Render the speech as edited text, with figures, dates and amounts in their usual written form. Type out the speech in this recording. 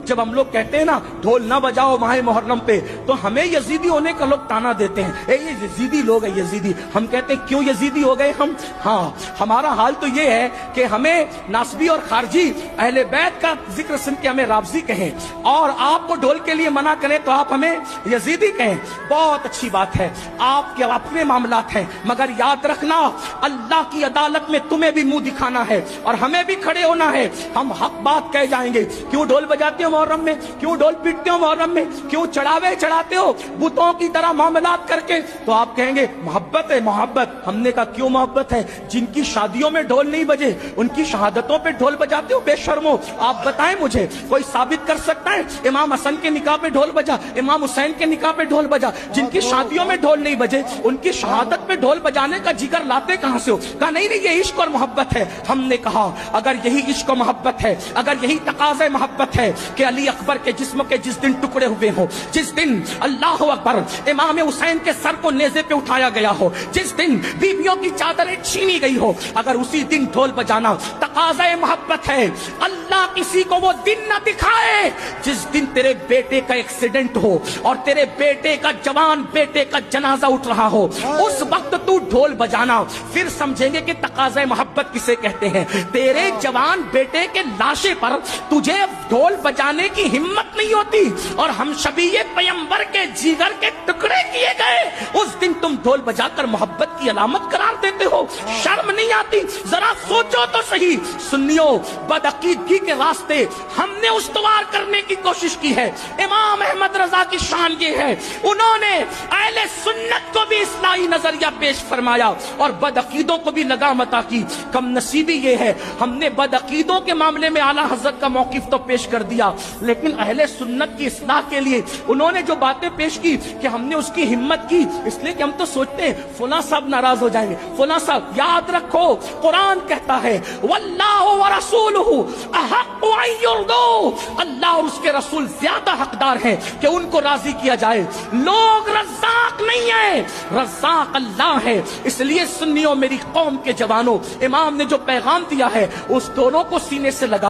جب ہم لوگ کہتے ہیں نا ڈھول نہ بجاؤ ماہ محرم پہ، تو ہمیں یزیدی ہونے کا لوگ تانا دیتے ہیں، اے یہ یزیدی لوگ ہیں یزیدی۔ ہم کہتے ہیں کیوں یزیدی ہو گئے ہم؟ ہاں ہمارا حال تو یہ ہے کہ ہمیں ناسبی اور خارجی اہل بیت کا ذکر سن کے ہمیں رافضی کہیں، اور آپ کو ڈھول کے لیے منع کریں تو آپ ہمیں یزیدی کہیں۔ بہت اچھی بات ہے، آپ کے اپنے معاملات ہیں، مگر یاد رکھنا اللہ کی عدالت میں تمہیں بھی منہ دکھانا ہے اور ہمیں بھی کھڑے ہونا ہے۔ ہم حق بات کہہ جائیں گے، کیوں ڈھول بجاتے ہو محرم میں، کیوں ڈھول پیٹتے ہو محرم میں، کیوں چڑھاوے چڑھاتے ہو بتوں کی طرح معاملات کر کے، تو آپ کہیں گے محبت ہے محبت۔ ہم نے کہا کیوں محبت ہے؟ جن کی شادیوں میں ڈھول نہیں بجے ان کی شہادتوں پہ ڈھول بجاتے ہو، بے شرمو۔ آپ بتائیں مجھے، کوئی ثابت کر سکتا ہے امام حسن کے نکاح پہ ڈھول بجا، امام حسین کے نکاح پہ ڈھول بجا؟ جن کی شادیوں میں ڈھول نہیں بجے ان کی شہادت پہ ڈھول بجانے کا جگر لاتے کہاں سے ہو؟ کہا نہیں نہیں یہ عشق اور محبت ہے۔ ہم نے کہا اگر یہی عشق و محبت ہے، اگر یہی تقاضۂ محبت ہے کہ علی اکبر کے جسم کے جس دن ٹکڑے ہوئے ہوں، جس دن اللہ اکبر امام حسین کے سر کو نیزے پہ اٹھایا گیا ہو، جس دن بیویوں کی چادریں چھینی گئی ہو، اگر اسی دن ڈھول بجانا تقاضۂ محبت ہے، اللہ کسی کو وہ دن نہ دکھائے جس دن تیرے بیٹے کا ایکسیڈنٹ ہو اور تیرے بیٹے کا جوان بیٹے کا جنازہ اٹھ رہا ہو، اس وقت تو ڈھول بجانا، پھر سمجھیں گے کہ تقاضۂ محبت کسے کہتے ہیں۔ تیرے جوان بیٹے کے لاشے پر تجھے ڈھول بجانے کی ہمت نہیں ہوتی، اور ہم شبیہ پیمبر کے جگر کے ٹکڑے کیے گئے، اس دن تم ڈھول بجا کر محبت کی علامت قرار دیتے ہو؟ شرم نہیں آتی؟ ذرا سوچو تو صحیح۔ سنیو، بدعقیدگی کے راستے ہم نے استوار کرنے کی کوشش کی ہے۔ امام احمد رضا کی شان یہ ہے، انہوں نے اہل سنت کو بھی اصلاحی نظریہ پیش فرمایا اور بدعقیدوں کو بھی لگام عطا کی۔ کم نصیبی یہ ہے ہم نے بدعقیدوں کے معاملے میں اعلیٰ حضرت کا موقف تو پیش کر دیا، لیکن اہل سنت کی اصلاح کے لیے انہوں نے جو باتیں پیش کی کہ ہم نے اس کی ہمت کی، اس لیے کہ ہم تو سوچتے ہیں فلاں صاحب ناراض ہو جائیں گے، فلاں صاحب۔ یاد رکھو قرآن کہتا ہے واللہ ورسولہ احق ان یرضوا، اللہ اور اس کے رسول زیادہ حقدار ہیں کہ ان کو راضی کیا جائے۔ لوگ رزاق نہیں ہے، رزاق اللہ ہے۔ اس لیے سنیوں، میری قوم کے جوانوں، امام نے جو پیغام دیا ہے اس دونوں کو سینے سے لگا